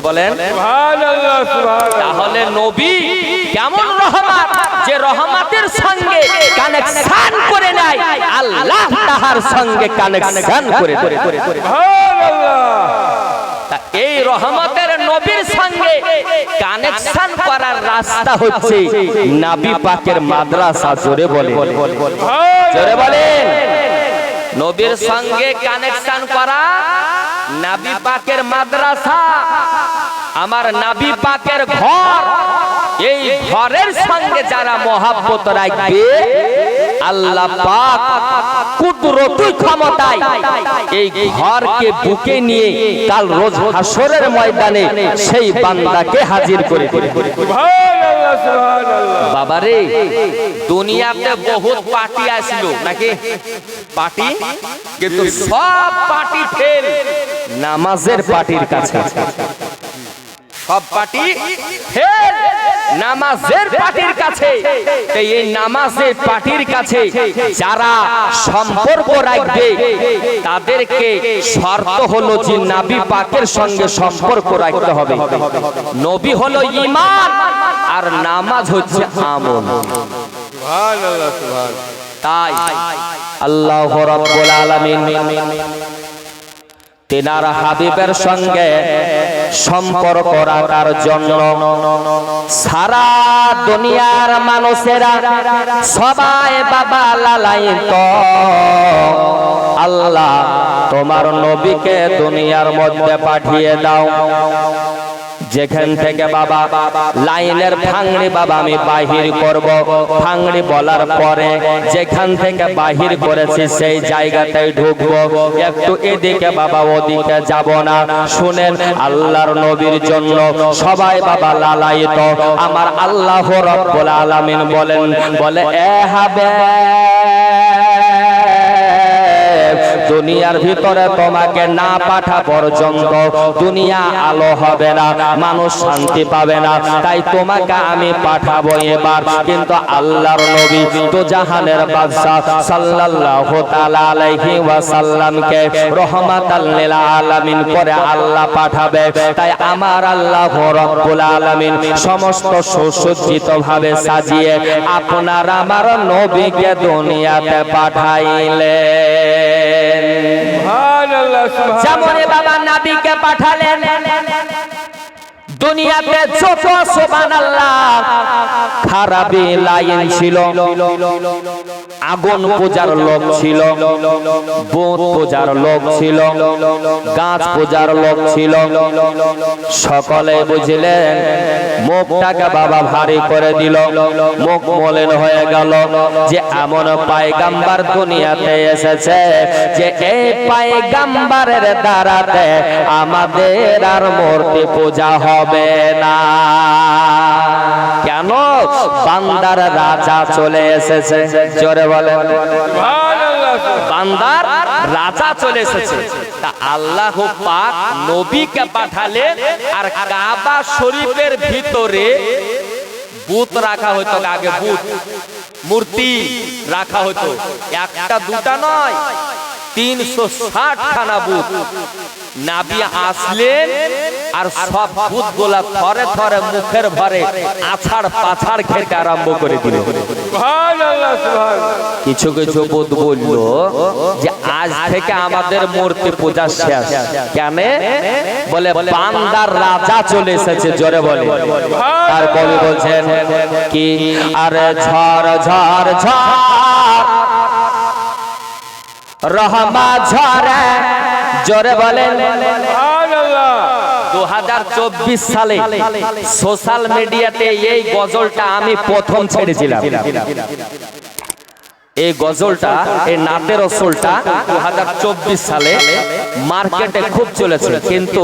বলেন সুবহানাল্লাহ সুবহানাল্লাহ। তাহলে নবী কেমন রহমত, যে রহমতের সঙ্গে কানেকশন করে নেয়, আল্লাহ তাহার সঙ্গে কানেকশন করে দেয়। সুবহানাল্লাহ। তা এই রহমতের নবীর সঙ্গে কানেকশন করার রাস্তা হচ্ছে নবী পাকের মাদ্রাসা। জোরে বলেন, জোরে বলেন। নবীর সঙ্গে কানেকশন করা নবী পাকের মাদ্রাসা, আমার নবী পাকের ঘর। এই ঘরের সঙ্গে যারা মহব্বত রাখবে, আল্লাহ পাক কুদরতি ক্ষমতায় এই ঘরকে বুকে নিয়ে কাল রোজ হাসরের ময়দানে সেই বান্দাকে হাজির করে দেবে। সুবহানাল্লাহ সুবহানাল্লাহ। বাবারে, দুনিয়াতে বহুত পার্টি আসলো নাকি? পার্টি, কিন্তু সব পার্টি ফেল নামাজের পার্টির কাছে। সব পার্টি ফেল নামাজের পার্টির কাছে। এই নামাজের পার্টির কাছে যারা সম্পর্ক রাখবে, তাদেরকে শর্ত হলো যে নবী পাকের সঙ্গে সম্পর্ক রাখতে হবে। নবী হলো ঈমান আর নামাজ হচ্ছে আমল। সুবহানাল্লাহ সুবহানাল্লাহ। তাই আল্লাহ রাব্বুল আলামিন তেনার হাবিবের সঙ্গে সম্পর্ক রাখার জন্য সারা দুনিয়ার মানুষেরা সবাই বাবা লালায়িত। আল্লাহ তোমার নবীকে দুনিয়ার মধ্যে পাঠিয়ে দাও। যেখান থেকে বাবা লাইনের ভাঙড়ি বাবা আমি বাহির করব, ভাঙড়ি বলার পরে যেখান থেকে বাহির করেছি সেই জায়গাতেই ঢুকবো, একটু এদিকে বাবা ওদিকে যাব না। শুনেন, আল্লাহর নবীর জন্য সবাই বাবা লালায়িত। আমার আল্লাহ রাব্বুল আলামিন বলেন, বলে এ হাবিব, দুনিয়ার ভিতরে তোমাকে না পাঠা পর্যন্ত দুনিয়া আলো হবে না, মানুষ শান্তি পাবে না। তাই তোমাকে আমি পাঠাবো এবার। কিন্তু আল্লাহর নবী তো জাহানের বাদশা সাল্লাল্লাহু তাআলা আলাইহি ওয়াসাল্লামকে রহমাতাল লিল আলামিন করে আল্লাহ পাঠাবে। তাই আমার আল্লাহ রাব্বুল আলামিন সমস্ত সুসজ্জিত ভাবে সাজিয়ে আপনার আমার নবীকে দুনিয়াতে পাঠাইলেন। সুবহানাল্লাহ সুবহানাল্লাহ। যেমন বাবা নবীকে পাঠালেন দুনিয়াতে, যত সুবহানাল্লাহ খারাপি লাইন ছিল, আগুন পূজার লোক ছিল, বুত পূজার লোক ছিল, গাছ পূজার লোক ছিল, সকলে বুঝলেন মুখটাকে বাবা ভারী করে দিল, মুখ মলিন হয়ে গেল। যে এমন পয়গম্বর দুনিয়াতে এসেছে যে এই পয়গম্বরের দ্বারাতে আমাদের আর মূর্তি পূজা হবে না। কেন? বান্দার রাজা চলে এসেছে। জোরে বলেন সুবহানাল্লাহ। বান্দার রাজা চলে এসেছে। তা আল্লাহ পাক নবীকে পাঠালেন। আর কাবা শরীফের ভিতরে বুত রাখা হতো, আগে বুত মূর্তি রাখা হতো, একটা দুটা নয়, 360 খানা বুত। নবী আসলেন আর সব বুত গোলা থরে থরে মুখের ভরে আছাড় পাছাড় খেতে আরম্ভ করে দিল। সুবহানাল্লাহ সুবহানাল্লাহ। কিছু কিছু বুত বলল যে আজ থেকে আমাদের মূর্তি পূজা শেষ। কেন? বলে বান্দার রাজা চলে এসেছে। জোরে বলে। আর কবি বলছেন কি, আরে ঝড় ঝড় ঝড় রহমা ঝরে। জোরে বলেন সুবহানাল্লাহ। 2024 সালে সোশ্যাল মিডিয়াতে এই গজলটা আমি প্রথম ছেড়েছিলাম। এই গজলটা, এই নাতের আসলটা 2024 সালে মার্কেটে খুব চলেছে, কিন্তু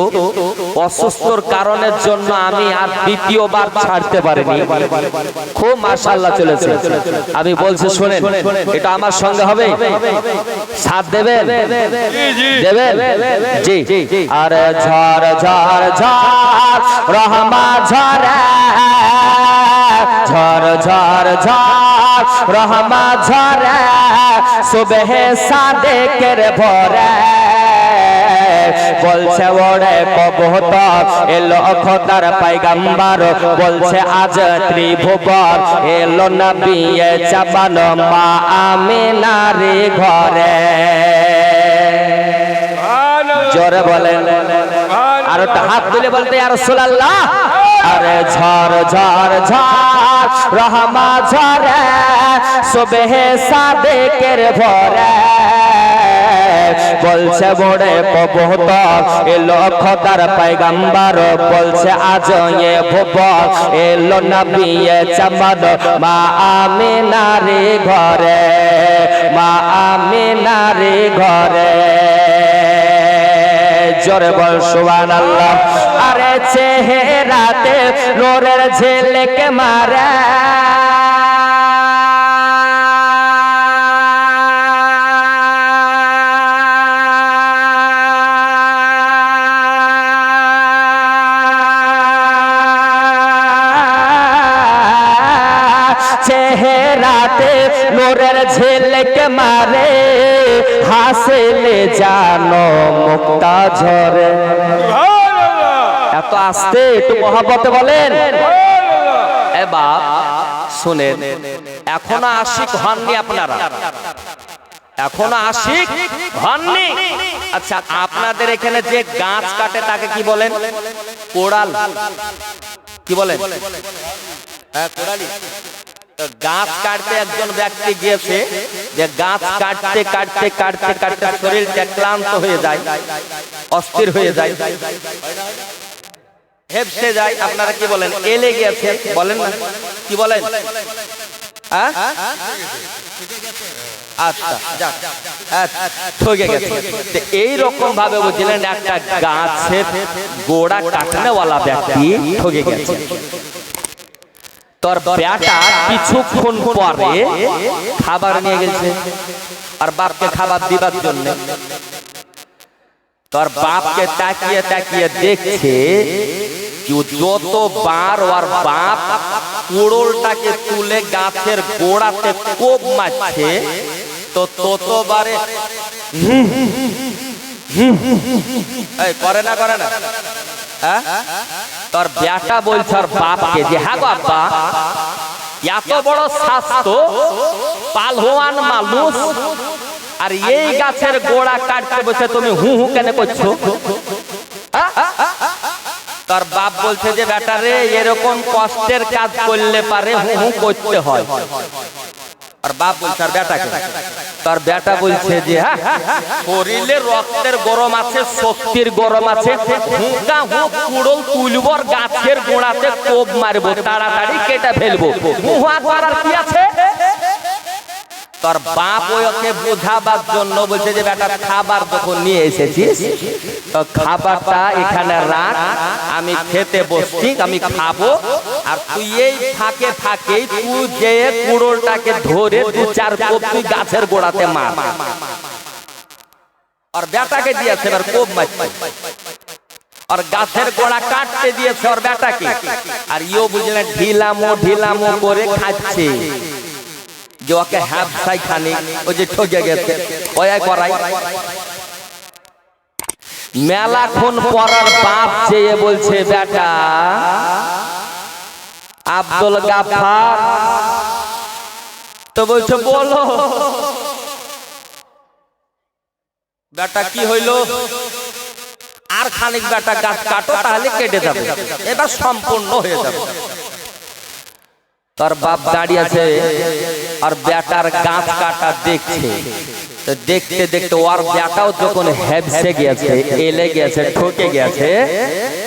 অসুস্থর কারণের জন্য আমি আর দ্বিতীয়বার ছাড়তে পারিনি। খুব মাশাআল্লাহ চলেছে। আমি বলছি শুনেন, এটা আমার সঙ্গে হবে, সাথ দেবেন? দেবেন? জি। আরে ঝড় ঝড় ঝড় রহমা ঝরে, ঝড় ঝড় ঝড় রহমা ঝরে, সুবহে সাদেকের ভরে, বলছে ওরে কবুতর এলো খোদার পয়গম্বর বলছে আজ ত্রিভুবন এলো নবী চাপান মা আমিনার ঘরে জোরে বলেন আর একটা হাত তুলে বলতে ইয়া রাসূলুল্লাহ আরে ঝড় ঝড় ঝড় রহমা ঝরে সুবহে সাদেকের ভরে বলছে বড়ে কবুতর এলো খোদার পয়গম্বর বলছে আজ এ ভুবন এলো নবী চাঁদ মা আমিনার ঘরে মা আমিনার ঘরে জোরে বল সুবহানাল্লাহ আরে চেহারাতে নূরের ঝলকে মারে চেহারাতে নূরের ঝলকে মারে হাসিলে জানো মুক্তা ঝরে এত আস্তে একটু মহব্বতে বলেন এ বাপ শুনেন এখনো আশিক হননি আপনারা এখনো আশিক হননি আচ্ছা আপনাদের এখানে যে গাছ কাটে তাকে কি বলেন কোড়াল কি বলেন হ্যাঁ কোড়ালি গাছ কাটতে একজন ব্যক্তি গিয়েছে যে গাছ কাটতে কাটতে কাটতে কাটতে শরীরটা ক্লান্ত হয়ে যায় অস্থির হয়ে যায় হেপসে যায় আপনারা কি বলেন এলে গিয়েছে বলেন না কি বলেন আচ্ছা যাক ঠকে গেছে এই রকম ভাবে বুঝলেন একটা গাছের গোড়া কাটনেওয়ালা ব্যক্তি ঠকে গেছে তোর বেটা কিছুক্ষণ পরে খাবার নিয়ে গেছে আর বাপকে খাবার দিবার জন্য তোর বাপকে তাকিয়ে তাকিয়ে দেখছে যতবার ওর বাপ কুড়োলটাকে তুলে গাছের গোড়াতে কোপ মারছে তো ততবারে করে না করে না তোর বেটা বলছে আর বাপকে যে হ্যাঁ বাবা এত বড় স্বাস্থ্য পালহওয়ান মানুষ আর এই গাছের গোড়া কাটতে বসে তুমি হু হু কেন করছো তোর বাপ বলছে যে বেটা রে এরকম কষ্টের কাজ করলে পারে হু হু করতে হয় আর বাপ বলছে আর বেটাকে তার বেটা বলছে যে হ্যাঁ শরীরে রক্তের গরম আছে শক্তির গরম আছে হুঁকা হুঁক কুড়োল তুলবর গাছের গোড়াতে কোপ মারবো তাড়াতাড়ি কেটে ফেলবো হুহা করার কি আছে তোর বাপ ওকে বোঝাবার জন্য বলছে যে বেটা খাবার যখন নিয়ে এসেছিস তো খাবারটা এখানে রাখ আমি খেতে বসছি আমি খাবো আর তুই এই ফাঁকে ফাঁকেই তুই যে কুড়োলটাকে ধরে দু চার কোপ তুই গাছের গোড়াতে মার আর বেটাকে দিয়েছে এবার কোপ মারছে আর গাছের গোড়া কাটতে দিয়েছে ওর বেটাকে আর ইও বুঝলেন ঢিলামো করে খাচ্ছে যে ওকে হ্যাপসাই খানি ওই যে ঠকে গেছে ওই করাই মেলাক্ষণ পরার বাপ চেয়ে বলছে বেটা আব্দুল গাফফার তো বলছে বলো বেটা কি হইলো আর খানিক বেটা গাছ কাটো তাহলে কেটে যাবে এবার সম্পূর্ণ হয়ে যাবে তোর বাপ দাঁড়িয়ে আছে আর বেটার গাছ কাটা দেখছে দেখতে দেখতে ওর বেটাও যখন হেবসে গেছে এলে গেছে ঠকে গেছে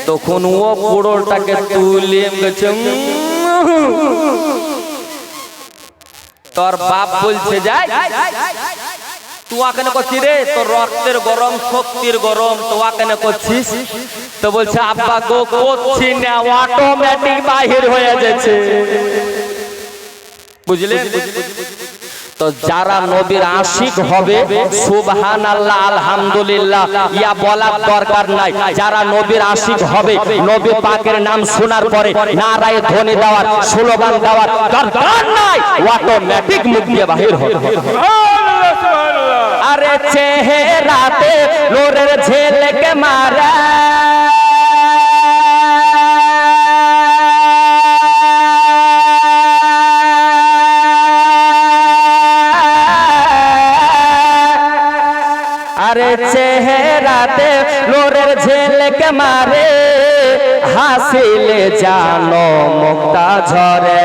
তখন ও কুড়োলটাকে তুলে গেছে তোর বাপ বলছে যাই তুয়া কেন করছিস রে তোর রক্তের গরম শক্তির গরম তোয়া কেন করছিস তো বলছে আব্বা গো করছি না অটোমেটিক বাহির হয়ে যাচ্ছে বুঝলে তো যারা নবীর আশিক হবে সুবহানাল্লাহ আলহামদুলিল্লাহ ইয়া বলার দরকার নাই যারা নবীর আশিক হবে নবী পাকের নাম শোনার পরে নারায়ে ধ্বনি দেওয়ার স্লোগান দেওয়ার দরকার নাই অটোমেটিক মুখ দিয়ে বাহির হবে আরে চেহারাতে লোরের ঝেলকে মারা আরে চেহারাতে লোরের ঝেলকে মারে হাসিলে জানো মুক্তা ঝরে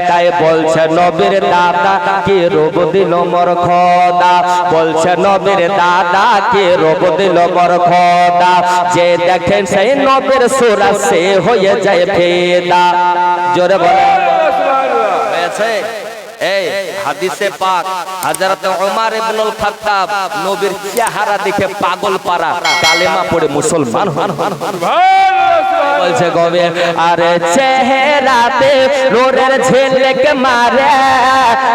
তাই বলছে নবীর দাদা কি রূপ দিল মোর খোদা বলছে নবীর দাদা কি রূপ দিল মোর খোদা যে দেখেন সেই নবীর সূরা সে হয়ে যায় ফিদা জোরে বলে হয়েছে এই হাদিসে পাক হযরত ওমর ইবনুল খাত্তাব নবীর চেহারা দেখে পাগল পারা কালেমা পড়ে মুসলমান হন বলছে গবে আরে চেহারাতে লোরের ঝেলকে মারে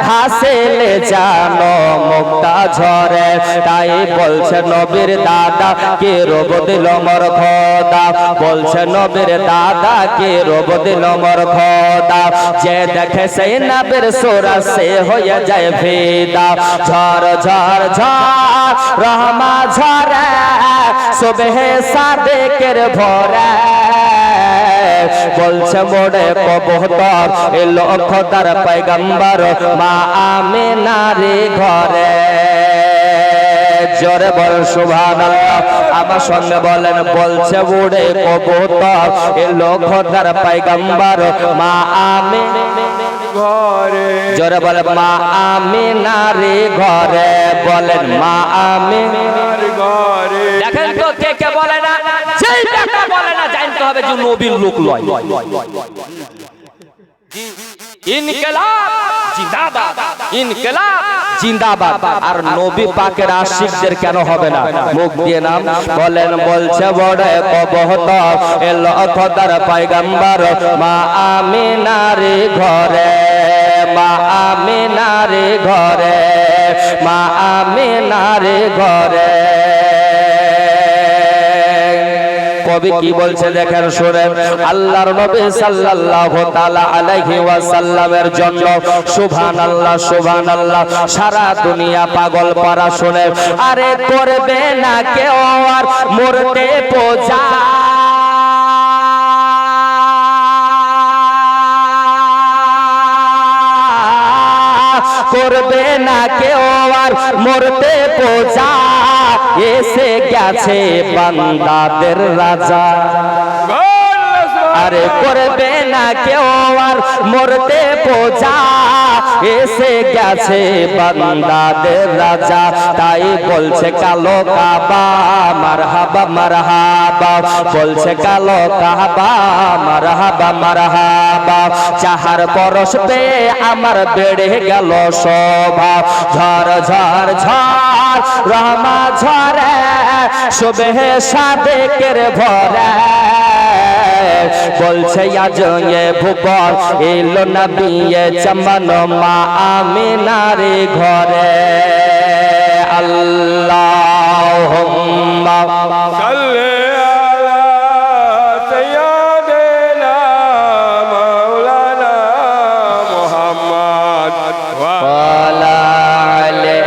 হাসিলে জানো মুক্তা ঝরে তাই বলছে নবীর দাদা কে রূপ দিল মোর খোদা বলছে নবীর দাদা কে রূপ দিল মোর খোদা যে দেখে সেই নবীর সূরা সে হয়ে যায় ফিদা ঝড় ঝড় ঝড় রহমা ঝরে সুবহে সাদেকের ভরে বলছে মোড়ে কবুতর এলো খোদার পয়গম্বর মা আমিনার ঘরে জোরে বল সুবহানাল্লাহ আমার সঙ্গে বলেন বলছে মোড়ে কবুতর এলো খোদার পয়গম্বর মা আমিনার ঘরে জোরে বলে মা আমিনার ঘরে বলেন মা আমিনার ঘরে দেখেন তো কে কে বলে না সেই কথা বলে না জানতে হবে যে নবীর লোক লয় ইনকিলাব জিন্দাবাদ ইনকিলাব জিন্দাবাদ আর নবী পাকের আশিকদের কেন হবে না মুখ দিয়ে নাম বলেন বলছে বড় কবুতর এলো খোদার পয়গম্বর মা আমিনার ঘরে মা আমিনার ঘরে মা আমিনার ঘরে কবি কি বলছে দেখেন শুনেন আল্লাহর নবী সাল্লাল্লাহু তাআলা আলাইহি ওয়াসাল্লামের জন্য সুবহানাল্লাহ সুবহানাল্লাহ সারা দুনিয়া পাগল পারা শুনে আরে করবে না কেউ আর মরতে পূজা করবে না কেউ আর মরতে পূজা এসে গেছে বান্দাদের রাজা আরে করবে না কেউ আর মরতে পূজা এসে গেছে বান্দাদের রাজা তাই বলছে কালো কাবা মারহাবা মারহাবা বলছে কালো কাবা মারহাবা মারহাবা চাহার পরশ পেয়ে আমার বেড়ে গেল শোভা ঝড় ঝড় ঝড় রহমা ঝরে সুবহে সাদেকের ভরে বলছে আজ এ ভুবন এলো নবী চমন মা আমিনার ঘরে আল্লাহুম্মা সাল্লি আলা সাইয়্যিদিনা মাওলানা মুহাম্মদ ওয়া আলা আলি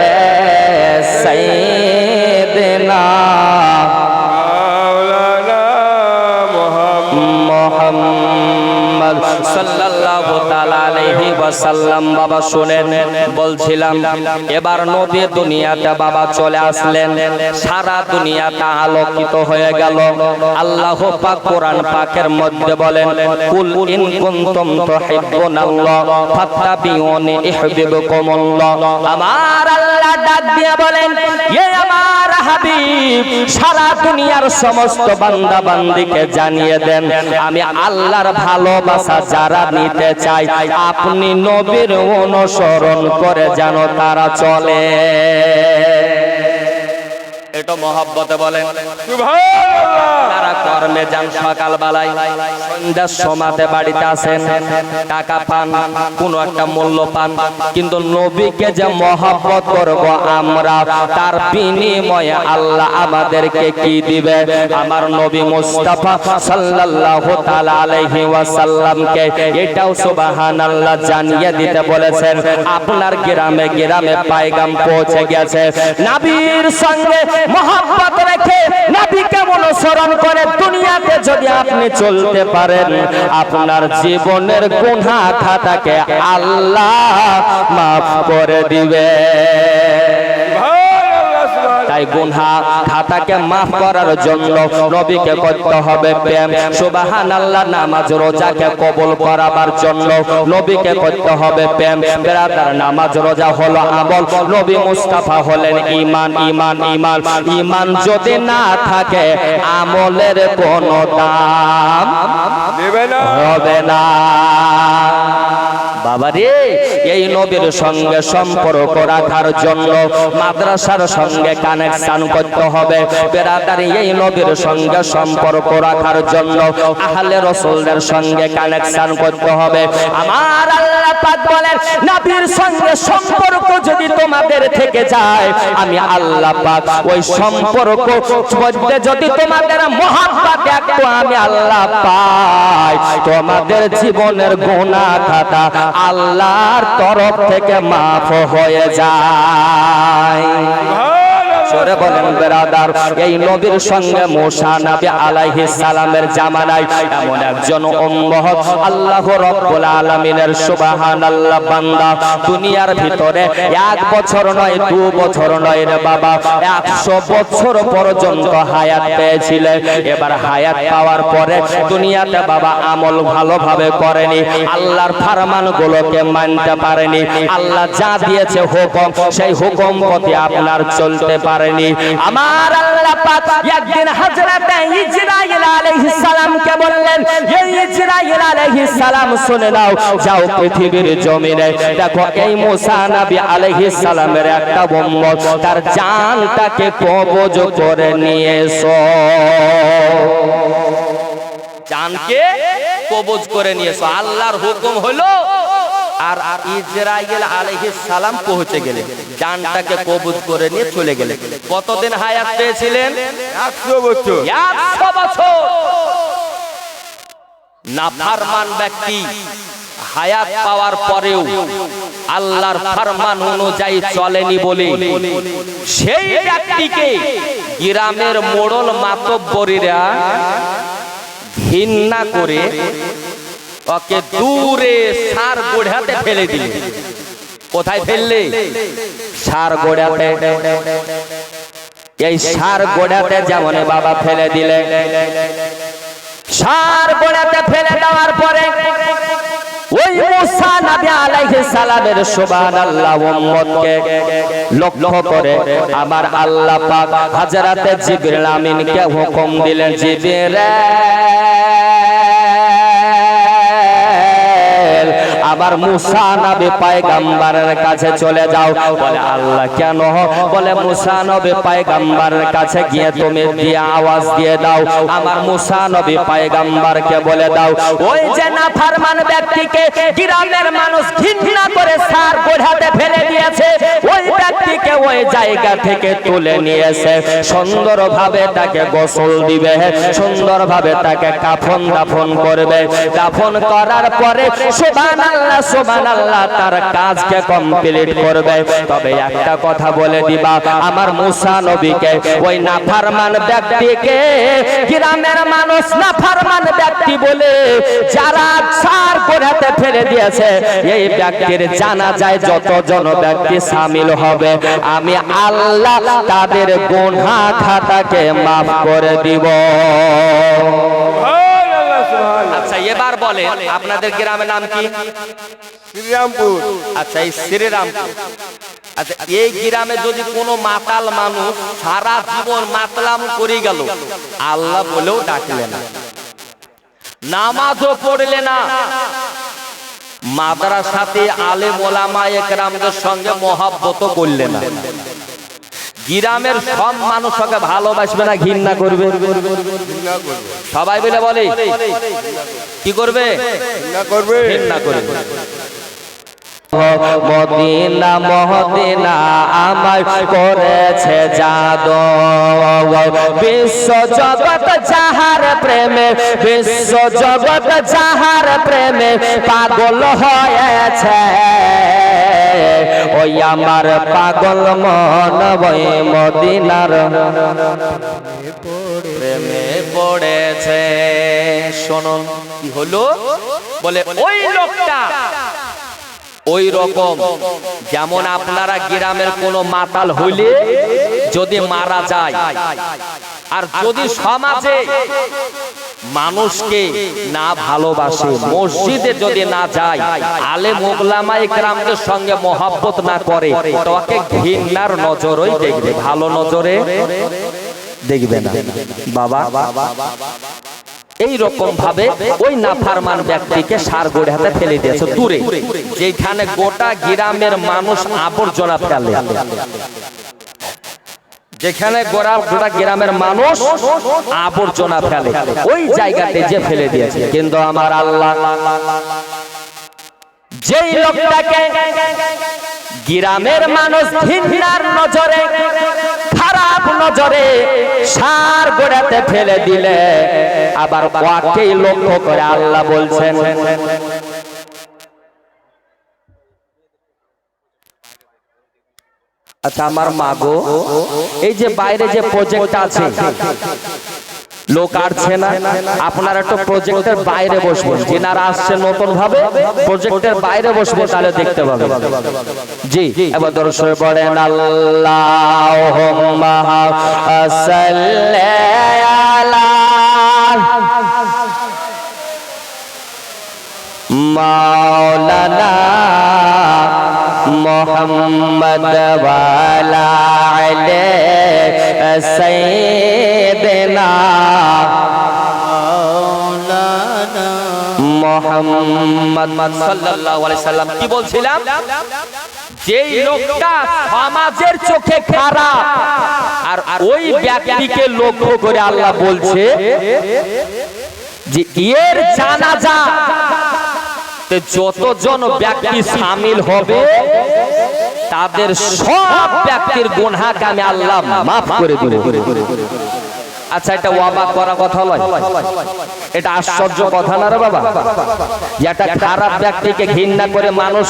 সাইয়্যিদিনা মাওলানা মুহাম্মদ সাল্লাল্লাহু তাআলা আলাইহি ওয়াসাল্লাম বাবা শুনেন বলছিলাম এবার নবী দুনিয়াতে বাবা চলে আসলেন সারা দুনিয়াটা আলোকিত হয়ে গেল আল্লাহ পাক কোরআন পাকের মধ্যে বলেন কুল ইন কুনতুম তুহিব্বুনাল্লাহ ফাত্তাবিউনি ইউহিব্বুকুমুল্লাহ আমার আল্লাহ ডাক দিয়ে বলেন এ আমার হাবিব সারা দুনিয়ার সমস্ত বান্দা বান্দিকে জানিয়ে দেন আমি আল্লাহর ভালোবাসা যারা নিতে চাই আপনি নবীর অনুসরণ করে যেন তারা চলে এটা মহব্বতে বলেন সুবহানাল্লাহ তারা করবে ফার্মে যান সকাল বেলায়, সন্ধ্যার সময়তে বাড়িতে আসেন, টাকা পান, কোন একটা মূল্য পান, কিন্তু নবীকে যে মহব্বত করব আমরা, তার বিনিময়ে আল্লাহ আমাদেরকে কি দিবে? আমার নবী মুস্তাফা সাল্লাল্লাহু তাআলা আলাইহি ওয়াসাল্লামকে এটাও সুবহানাল্লাহ জানিয়ে দিতে বলেছেন। আপনার গ্রামে গ্রামে পায়গাম পৌঁছে গেছে। নবীর সঙ্গে মহব্বত রেখে নবীকে অনুসরণ করে দুনিয়াতে যদি আপনি চলতে পারেন, আপনার জীবনের গুনাহ খাতাকে আল্লাহ মাফ করে দিবে। তাই গুনাহ খাতাকে মাফ করার জন্য নবীকে করতে হবে প্রেম। সুবহানাল্লাহ। নামাজ রোজাকে কবুল করাবার জন্য নবীকে করতে হবে প্রেম। বেরাদার, নামাজ রোজা হলো আমল, নবী মুস্তাফা হলেন ঈমান। ঈমান ঈমান ঈমান যদি না থাকে, আমলের কোনো দাম হবে না। বাবারে, এই নবীর সঙ্গে সম্পর্ক রাখার জন্য মাদ্রাসার সঙ্গে কানেকশন করতে হবে। বেরাদার, এই নবীর সঙ্গে সম্পর্ক রাখার জন্য আহলে রাসূলদের সঙ্গে কানেকশন করতে হবে। আমার আল্লাহ পাক বলেন, নবীর সঙ্গে সম্পর্ক যদি তোমাদের থেকে যায়, আমি আল্লাহ পাক ওই সম্পর্ক মধ্যে যদি তোমাদের মহব্বত একটু আমি আল্লাহ পাই, তোমাদের জীবনের গুনাহ খাতা আল্লাহর তরফ থেকে মাফ হয়ে যায়। সরে বলেন বেরাদার, এই নবীর সঙ্গে মুসা নবী আলাইহিস সালামের জামানায় এমন একজন উম্মত আল্লাহ রাব্বুল আলামিনের সুবহানাল্লাহ বান্দা, দুনিয়ার ভিতরে 1 বছর নয় 2 বছর নয় রে বাবা, 100 বছর পর্যন্ত হায়াত পেয়েছিলেন। এবার হায়াত পাওয়ার পরে দুনিয়াতে বাবা আমল ভালোভাবে করেনি, আল্লাহর ফরমানগুলোকে মানতে পারেনি। আল্লাহ যা দিয়েছে হুকুম, সেই হুকুম প্রতি আপনার চলতে পারেনি। আমার আল্লাহ পাক একদিন হযরত ইসরাঈল আলাইহিস সালামকে বললেন, এই ইসরাঈল আলাইহিস সালাম শুনে নাও, যাও পৃথিবীর জমিনে দেখো এই মুসা নবী আলাইহিস সালামের একটা উম্মত তার জানটাকে কবজ করে নিয়ে এসো। জানকে কবজ করে নিয়ে এসো। আল্লাহর হুকুম হলো, আর ইসরাঈল আলাইহিস সালাম পৌঁছে গেলেন, জানটাকে কবজ করে নিয়ে চলে গেলেন। কতদিন হায়াত পেয়েছিলেন? 100 বছর। 100 বছর। নাফরমান ব্যক্তি হায়াত পাওয়ার পরেও আল্লাহর ফরমান অনুযায়ী চলেনি বলে সেই ব্যক্তিকে গ্রামের মোড়ল মাতব্বরীরা ঘৃণা করে ওকে দূরে সার গোড়াতে ফেলে দিলে। কোথায় ফেললে? সার গোড়াতে। এই সার গোড়াতে যেমন বাবা ফেলে দিলে, সার গোড়াতে ফেলে দেওয়ার পরে ওই মুসা নবী আলাইহিস সালামের সুবহানাল্লাহ উম্মতকে লক্ষ্য করে আমার আল্লাহ পাক হযরতে জিবরিল আমিনকে হুকুম দিলেন, জিবরিল আবার মুসা নবী পয়গম্বরের কাছে চলে যাও। বলে আল্লাহ কেন? বলে মুসা নবী পয়গম্বরের কাছে গিয়ে তুমি দিয়ে আওয়াজ দিয়ে দাও, আমার মুসা নবী পয়গম্বরকে বলে দাও, ওই যে নাফরমান ব্যক্তিকে গ্রামের মানুষ ঘৃণা করে সার গোড়াতে ফেলে দিয়েছে, ওই ব্যক্তিকে ওই জায়গা থেকে তুলে নিয়ে এসে সুন্দরভাবে তাকে গোসল দিবে, সুন্দরভাবে তাকে কাফন দাফন করবে। দাফন করার পরে সুবহানাল্লাহ সুবহানাল্লাহ তার কাজকে কমপ্লিট করবে। তবে একটা কথা বলে দিবা, আমার মুসা নবীকে ওই নাফরমান ব্যক্তিকে গ্রামের মানুষ নাফরমান ব্যক্তি বলে যারা সার গোড়াতে ফেলে দিয়েছে, এই ব্যক্তির জানাজায় যতজন ব্যক্তি শামিল হবে, আমি আল্লাহ তাদের গুনাহ খাতাকে মাফ করে দিব। আচ্ছা এবার বলে আপনাদের গ্রামের নাম কি? শ্রীরামপুর। আচ্ছা এই শ্রীরামপুর। আচ্ছা এই গ্রামে যদি কোনো মাতাল মানুষ সারা জীবন মাতলাম করে গেল, আল্লাহ বলেও ডাকলে না, নামাজও পড়লে না, মাদ্রাসাতে আলেম ওলামা একরামদের সঙ্গে মহব্বত করলে না, গ্রামের সব মানুষ ওকে ভালোবাসবে না ঘৃণা করবে? ঘৃণা করবে। সবাই মিলে বলে কি করবে? ঘৃণা করবে। ঘৃণা করবে। মদিনা মদিনা আমার করেছে জাদু, বিশ্ব জগৎ যাহার প্রেমে, বিশ্ব জগৎ যাহার প্রেমে পাগল হয়েছে, ওই আমার পাগল মন ওই মদিনার প্রেমে পড়েছে। শোনো কি হলো, বলে ওই লোকটা ওই রকম যেমন আপনারা গ্রামের কোন মাতাল হইলে যদি মারা যায়, আর যদি সমাজে মানুষকে না ভালোবাসে, মসজিদে যদি না যায়, আলেম ওলামা ইকরামদের সঙ্গে মহব্বত না করে, তোকে ঘৃণার নজরই দেখবে, ভালো নজরে দেখবে না বাবা। এই রকম ভাবে ওই নাফরমান ব্যক্তিকে সার গড়ে হাতে ফেলে দিয়েছে দূরে, যেখানে গোটা গ্রামের মানুষ আবর্জনা ফেলে, যেখানে গোটা গ্রামের মানুষ আবর্জনা ফেলে, ওই জায়গাতে যে ফেলে দিয়েছে। কিন্তু আমার আল্লাহ যেই লোকটাকে গ্রামের মানুষ ঘৃণার নজরে, খারাপ নজরে সার গোড়াতে ফেলে দিলে, আবার ওয়াকেই লক্ষ্য করে আল্লাহ বলছেন, আচ্ছা আমার মাগো, এই যে বাইরে যে প্রজেক্ট আছে, লোক আসছে না, আপনারা একটু প্রজেক্টের বাইরে বসবেন, যিনারা আসছে নতুন ভাবে প্রজেক্টের বাইরে বসবে, তাহলে দেখতে পাবেন। জি, এবার দর্শক পড়েন আল্লাহুম্মা সাল্লি আলা মাওলানা মুহাম্মদ ওয়া আলা আলি সাইয়্যিদিনা মাওলানা মুহাম্মদ সাল্লাল্লাহু আলাইহি সাল্লাম। কি বলছিলাম? যেই লোকটা সমাজের চোখে খারাপ, আর ওই ব্যক্তিকে লক্ষ্য করে আল্লাহ বলছে যে এর জানাজা যতজন ব্যক্তি শামিল হবে, তাদের সব ব্যক্তির গুনাহকে আমি আল্লাহ মাফ করে দেব। আচ্ছা, এটা অবাক করা কথা নয়, এটা আশ্চর্য কথা না রে বাবা। একটা খারাপ ব্যক্তিকে ঘৃণা করে মানুষ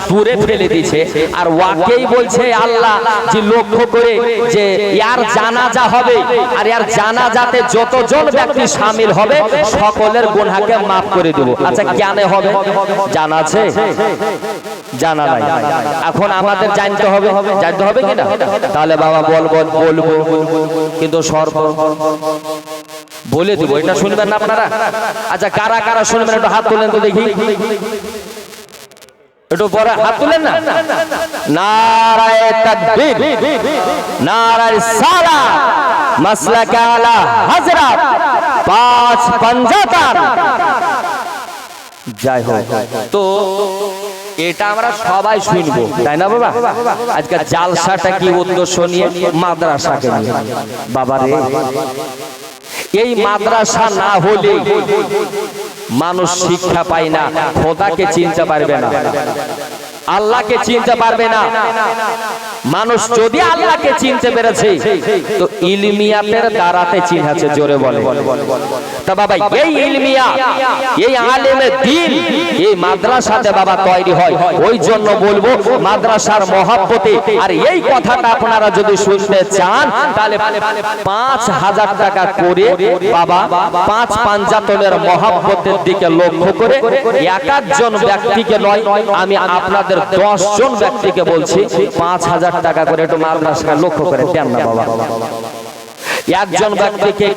দূরে ফেলে দিয়েছে, আর ওয়াকেই বলছে আল্লাহ যে লক্ষ্য করে যে ইয়ার জানাজা হবে, আর ইয়ার জানাজাতে যতজন ব্যক্তি শামিল হবে সকলের গুনাহকে মাফ করে দেব। আচ্ছা, জ্ঞানে হবে? জানা আছে? জানা নাই। এখন আমাদের জানতে হবে, জানতে হবে কিনা? তাহলে বাবা বলবো, কিন্তু সর্ব বলে দিব, এটা শুনবেন না আপনারা? আচ্ছা, কারা কারা শুনবেন একটু হাত তুলেন তো দেখি, একটু পরে হাত তুলেন না। নারায়ে তাকবীর, নারায়ে রিসালাত, মাসলাক আলা হযরত, পাঁচ পাঞ্জাতন। যাই হোক, তো এটা আমরা সবাই শুনবো, তাই না বাবা? আজকে জালসাটা কি উদ্দেশ্য নিয়ে? মাদ্রাসাকে নিয়ে। বাবারে, এই মাদ্রাসা না হলে মানুষ শিক্ষা পায় না, খোদাকে চিনতে পারবে না, আল্লাহকে চিনতে পারবে না। মানুষ যদি আল্লাহকে চিনতে পেরেছে তো ইলমিয়াতের দ্বারাতে চিনহাছে, জোরে বলে। তা বাবা, এই ইলমিয়া, এই আলেমে দ্বীন এই মাদ্রাসাতে বাবা তৈরি হয়। ওই জন্য বলবো মাদ্রাসার মহব্বতে, আর এই কথাটা আপনারা যদি শুনতে চান তাহলে ৫,০০০ টাকা করে বাবা পাঁচ পাঞ্জাতনের মহব্বতের দিকে লক্ষ্য করে, এক একজন ব্যক্তিকে নয়, আমি আপনাদের ১০ জন ব্যক্তিকে বলছি ৫,০০০ টাকা করে একটু মাদ্রাসা লক্ষ্য করে দেন না বাবা। একজন ব্যক্তিকে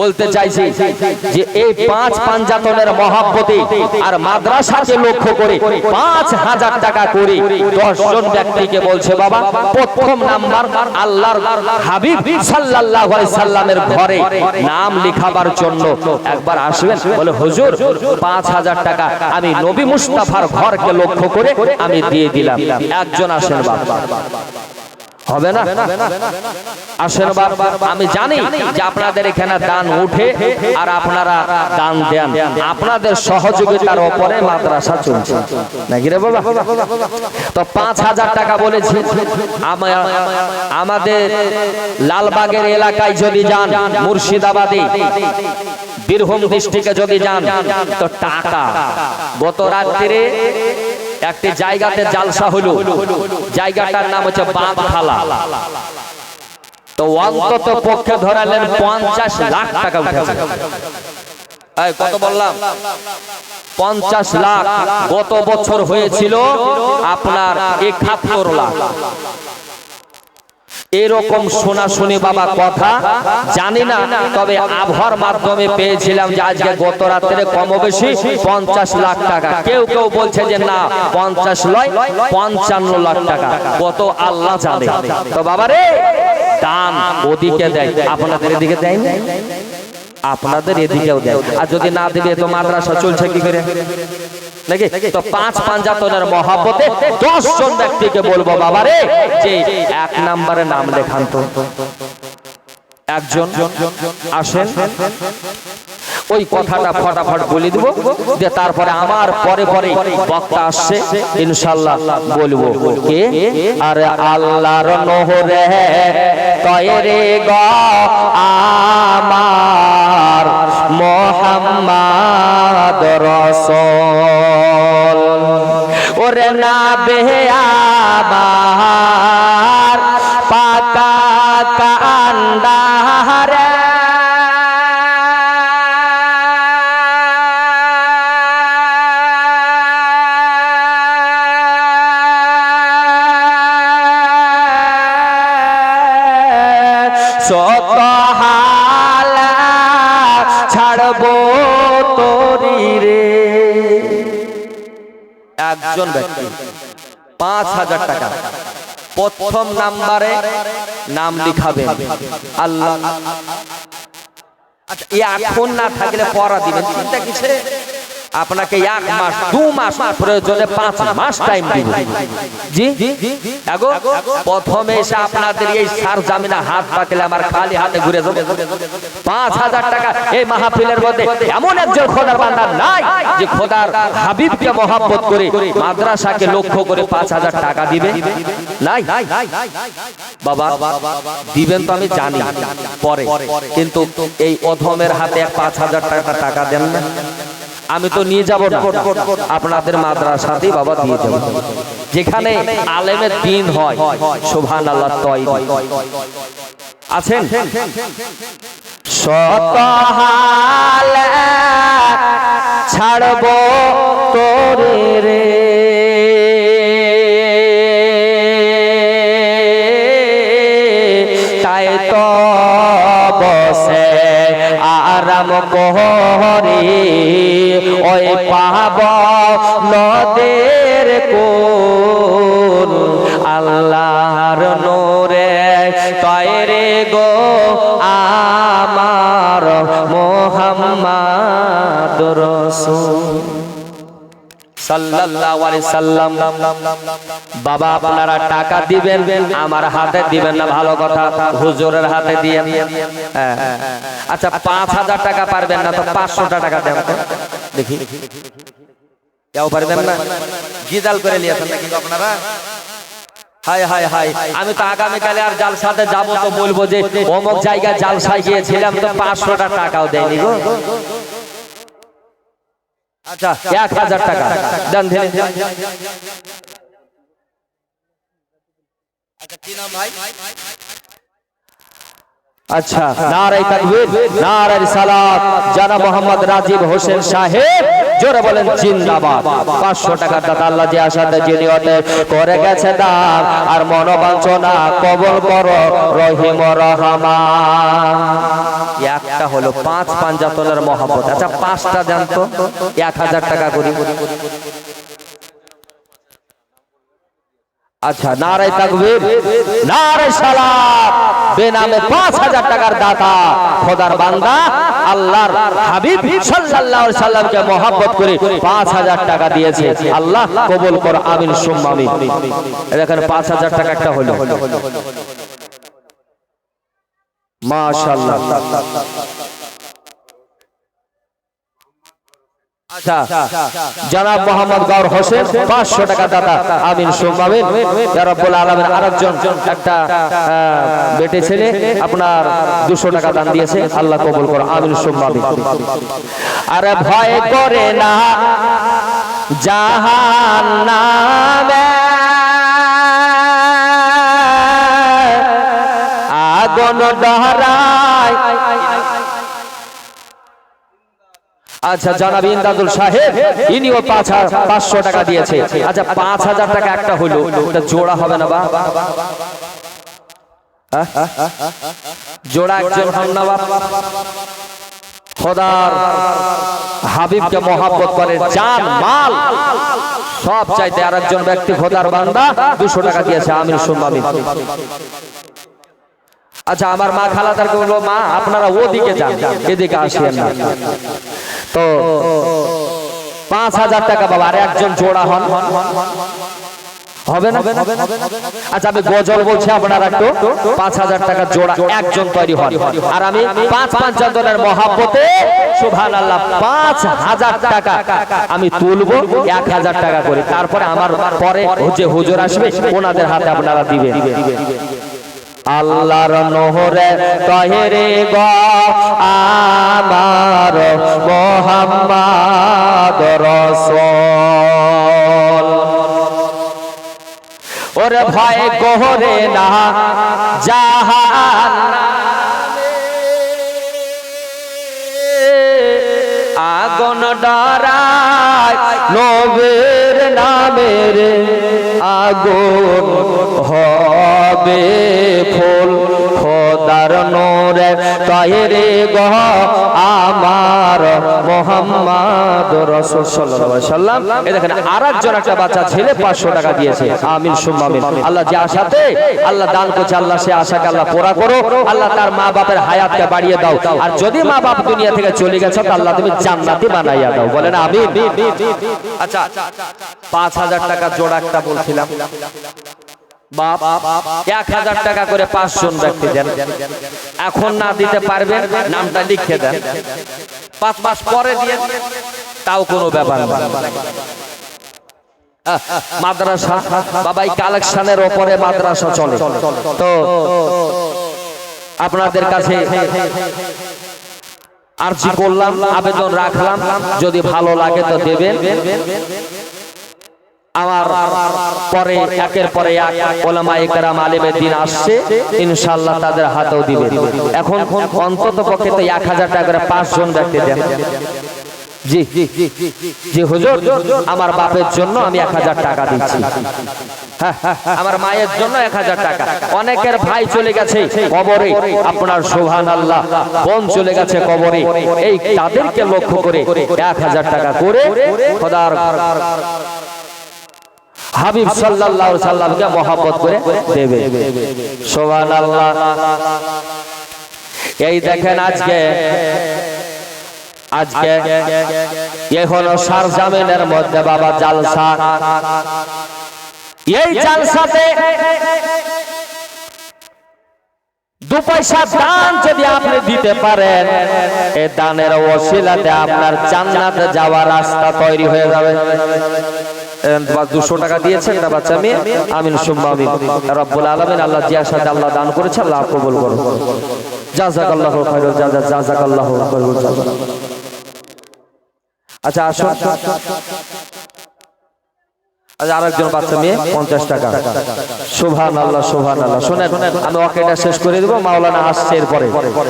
বলতে চাইছি যে এই পাঁচ পাঞ্জাতনের মহব্বতে আর মাদ্রাসাকে লক্ষ্য করে ৫,০০০ টাকা করে ১০ জন ব্যক্তিকে বলছে বাবা, প্রথম নাম্বার আল্লাহর হাবিব সাল্লাল্লাহু আলাইহি সাল্লামের ঘরে নাম লেখাবার জন্য একবার আসবেন। বলে হুজুর ৫,০০০ টাকা আমি নবী মুস্তাফার ঘরকে লক্ষ্য করে আমি দিয়ে দিলাম। একজন আসেন বাবা। হবে না? আসেন বাবা, আমি জানি যে আপনাদের এখানে দান উঠে আর আপনারা দান দেন, আপনাদের সহযোগিতার উপরে মাদ্রাসা চলছে নাকি রে বাবা? তো 5,000 টাকা বলেছি। আমাদের লালবাগের এলাকায় যদি যান, মুর্শিদাবাদে বীরভূম ডিস্ট্রিক্টে যদি যান, তো টাকা গত রাত্রে একটি জায়গাতে জালসা হলো, জায়গাটার নাম হচ্ছে বাঁধখালা। তো অন্তত পক্ষে ধরালেন 50 লাখ টাকা উঠেছে। কত বললাম? 50 লাখ। গত বছর হয়েছিল আপনার 71 লাখ। এরকম শোনাশুনি বাবা কথা জানি না, তবে আবহাওয়ার মাধ্যমে পেয়েছিলাম যে আজকে গত রাত্রে কম বেশি 50 লাখ টাকা। কেউ কেউ বলছে যে না 50 নয় 55 লাখ টাকা, কত আল্লাহ জানে। তো বাবা রে, দান ওদিকে দেয়, আপনাদের এদিকে দেয় না? আপনাদের এদিকেও দেয়। আর যদি না দিবে তো মাদ্রাসা চলছে কি করে নাকি? তো 5 পাঞ্জাতনের মহব্বতে 10 জন ব্যক্তিকে বলবো বাবা রে যে 1 নম্বরে নাম লেখান তো। একজন আসেন, ওই কথাটা ফটাফট বলে দিব, যে তারপরে আমার পরে পরে বক্তা আসছে ইনশাআল্লাহ বলবো। কে? আরে আল্লাহর নহরে তয়রে গো আমার মুহাম্মদ রাসূল। ওরে না বেয়াবার পাকা কান্ডারে সত হালা ছাড়বো তোরি রে। একজন ব্যক্তি 5,000 টাকা প্রথম নাম্বারে নাম লিখাবেন। আল্লাহ, আচ্ছা এখন না থাকলে পড়া দিবেন, চিন্তা কিসে? আপনাকে 1 মাস 2 মাস প্রয়োজনে 5 মাস টাইম দিব। জি আগো প্রথমে এসে আপনাদের এই সার জামিনা হাত পাতলে আমার খালি হাতে ঘুরে যাবে। 5,000 টাকা এই মাহফিলের মধ্যে এমন একজন খোদার বান্দা নাই যে খোদার হাবিবকে মহব্বত করে মাদ্রাসাকে লক্ষ্য করে 5,000 টাকা দিবে? নাই বাবা, দিবেন তো আমি জানি পরে, কিন্তু এই অধমের হাতে 5,000 টাকা দেন না, আমি তো নিয়ে যাব না, আপনাদের মাদ্রাসাতেই বাবা দিয়ে যাব, যেখানে আলেমের দিন হয়। সুবহানাল্লাহ। তয়ব আছেন? শত হালে ছাড়বো তোরে রে, তাই তো বসে আরাম করি ওই পাব নদের কোল। আল্লাহর নূরে তয়রে গো আমার মুহাম্মদ রাসূল সাল্লাল্লাহু আলাইহি সাল্লাম। বাবা আপনারা টাকা দিবেন, আমার হাতে দিবেন না, ভালো কথা, হুজুরের হাতে দিয়ে। আচ্ছা 5,000 টাকা পারবেন না তো 500 টাকা দেন তো দেখি। কেউ পারবেন না? গিজাল করে নিয়েছেন নাকি আপনারা? হাই হাই হাই, আমি তো আগামীকালে আর জালসাতে যাব, তো বলবো যে অমুক জায়গায় জালসায় গিয়েছিলাম তো 500 টাকাও দেয়নি গো। আচ্ছা 1,000 টাকা দেন ধীরে। আচ্ছা কি নাম ভাই? আচ্ছা নারে তাকবীর, নারে রিসালাত, জানা মোহাম্মদ রাজীব হোসেন সাহেব, জোরে বলেন জিন্দাবাদ। 500 টাকার দাতা আল্লাহ যে আশাতে যে নিয়তে করে গেছে দান, আর মনোবাঞ্ছনা কবুল করো রহিম রহমান। একটা হলো 5 পাঞ্জাতনের মহব্বত। আচ্ছা 5টা দেন তো, 1,000 টাকা করি। আচ্ছা, নারে তাকবীর, নারে সালাত। বেনামে 5000 টাকার দাতা খোদার বান্দা আল্লাহর হাবিব সাল্লাল্লাহু আলাইহি সাল্লামকে মহব্বত করে 5000 টাকা দিয়েছে। আল্লাহ কবুল করো, আমিন সুম্মা আমিন। দেখেন 5000 টাকা একটা হলো, মাশাআল্লাহ। আচ্ছা, জনাব মোহাম্মদ গৌর হোসেন 500 টাকা দাতা, আমিন সুম্মা আমিন। ইয়া রাব্বুল আলামিন। আরেকজন একটা বেটে ছেলে আপনার 200 টাকা দান দিয়েছে, আল্লাহ কবুল করো, আমিন সুম্মা আমিন। আরে ভয় করে না জাহান্নামে, আগুন ডহরায়। আচ্ছা, জনাব ইমদাদুল সাহেব ইনিও 500 টাকা দিয়েছে। আচ্ছা, 5000 টাকা একটা হলো, এটা জোড়া হবে না বা? জোড়া একজন হন না বা? খোদার হাবিবকে মহব্বত করে, জান মাল সব চাইতে আরেকজন ব্যক্তি খোদার বান্দা 200 টাকা দিয়েছে, আমিন সুম্মা আমিন। আচ্ছা, আমার মা খালাদারকে বলবো, মা আপনারা ওদিকে যান, এদিকে আসেন না। তো 5000 টাকা বাবা, আর একজন জোড়া হন, হবে না? আচ্ছা, আমি গজল বলছি, আপনারা একটু 5000 টাকা জোড়া একজন তৈরি হন, আর আমি 5 জনের মহব্বতে সুবহানাল্লাহ 5000 টাকা আমি তুলবো 1000 টাকা করে। তারপরে আমার পরে যে হুজুর আসবে ওনাদের হাতে আপনারা দিবেন। আল্লাহর নহরে তাহেরে গো আমার মুহাম্মদ রাসূল। ওরে ভয় করে না জাহান্নামে, আগুন ডরায় নবীর নামের, আগুন হবে ফুল খোদার নূরে তাহেরে গো আমার মুহাম্মদ রাসূল সাল্লাল্লাহু আলাইহি সাল্লাম। এই দেখেন আরেকজন একটা বাচ্চা ছেলে 500 টাকা দিয়েছে, আমিন সুম্মা আমিন। আল্লাহ যে আশাতে আল্লাহ দান করছে, আল্লাহ সে আশাকে আল্লাহ পুরা করো। আল্লাহ তার মা বাপের হায়াতকে বাড়িয়ে দাও, আর যদি মা বাপ দুনিয়া থেকে চলে গেছে তো আল্লাহ তুমি জান্নাতি বানাইয়া দাও, বলেন আমিন। আচ্ছা, 5000 টাকা জোড়া একটা বলছিলাম বাপ, 1000 টাকা করে 5 জন ব্যক্তি দেন। এখন না দিতে পারবেন নামটা লিখে দেন, 5 মাস পরে দিয়ে তাও কোনো ব্যাপার না। মাদ্রাসা বাবাই কালেকশনের উপরে মাদ্রাসা চলে, তো আপনাদের কাছে আরজি করলাম, আবেদন রাখলাম, যদি ভালো লাগে তো দেবেন। আমার পরে একের পরে এক উলামায়ে কেরাম আলেমে দ্বীন আসছে, ইনশাআল্লাহ তাদের হাতেও দিবেন। এখন অন্তত পক্ষে তো 1000 টাকা করে 5 জন ব্যক্তি দেন। জি জি হুজুর, আমার বাপের জন্য আমি 1000 টাকা দিচ্ছি, আমার মায়ের জন্য 1000 টাকা। অনেকের ভাই চলে গেছে কবরে, আপনার সুবহানাল্লাহ বোন চলে গেছে কবরে, এই তাদেরকে লক্ষ্য করে 1000 টাকা করে খোদার হাবিব সাল্লাল্লাহু আলাইহি সাল্লামকে মহব্বত করে দেবে, সুবহানাল্লাহ। এই দেখেন আজকে এই হলো সারজামিনের মধ্যে বাবা জালসা। এই জালসাতে 2 পয়সা দান যদি আপনি দিতে পারেন, এই দানের ওসিলাতে আপনার জান্নাতে যাওয়ার রাস্তা তৈরি হয়ে যাবে। 200 টাকা দিয়েছেন একটা বাচ্চা মেয়ে, আমিন সুম্মা আমিন। রব্বুল আলামিন আল্লাহ জিয়ার সাথে আল্লাহ দান করেছে, আল্লাহ কবুল করুন। জাযাকাল্লাহু খায়রাল জাযা, জাযাকাল্লাহু খায়রাল জাযা। আচ্ছা আসুন, আজ আরেকজন বাচ্চা মেয়ে 50 টাকা, সুবহানাল্লাহ সুবহানাল্লাহ। শুনেন, আমি ওকেটা শেষ করে দেব, মাওলানা আসছে এরপরে।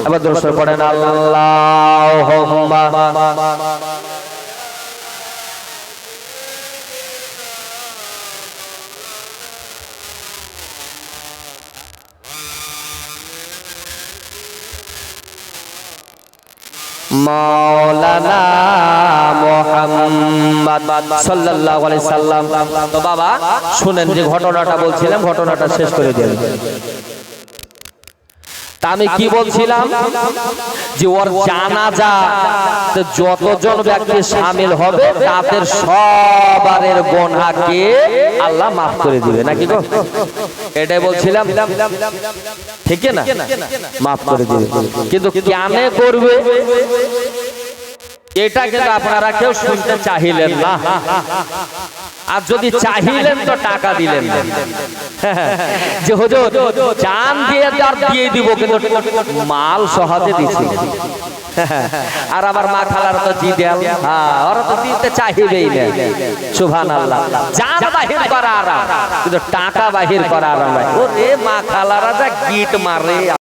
এবার দরুদ পড়েন, আল্লাহুম্মা মাওলানা মুহাম্মদ মুহাম্মদ সাল্লাল্লাহু আলাইহি সাল্লাম। তো বাবা শুনেন যে ঘটনাটা বলছিলাম, ঘটনাটা শেষ করে দিন। তা আমি কি বলছিলাম যে ওর জানাজা যতজন ব্যক্তি শামিল হবে তাদের সবারের গুনাহকে আল্লাহ মাফ করে দিবে, নাকি গো? এটাই বলছিলাম, ঠিক না? মাফ করে দিবে, কিন্তু কেন করবে এটা কিন্তু আপনারা কেউ শুনতে চাইলেন না। আর যদি চাইলেন তো টাকা দিলেন না, যে হুজুর চান দিয়ে দিয়ে দিব, কিন্তু মাল সহজে দিচ্ছি। আর আমার মা খালার তো জি দেন, ওরা তো দিতে চাইবেই না। সুবহানাল্লাহ। জান বাহির করা আরাম, কিন্তু টাকা বাহির করা আরাম। ওরে মা খালারা যা গিট মারে।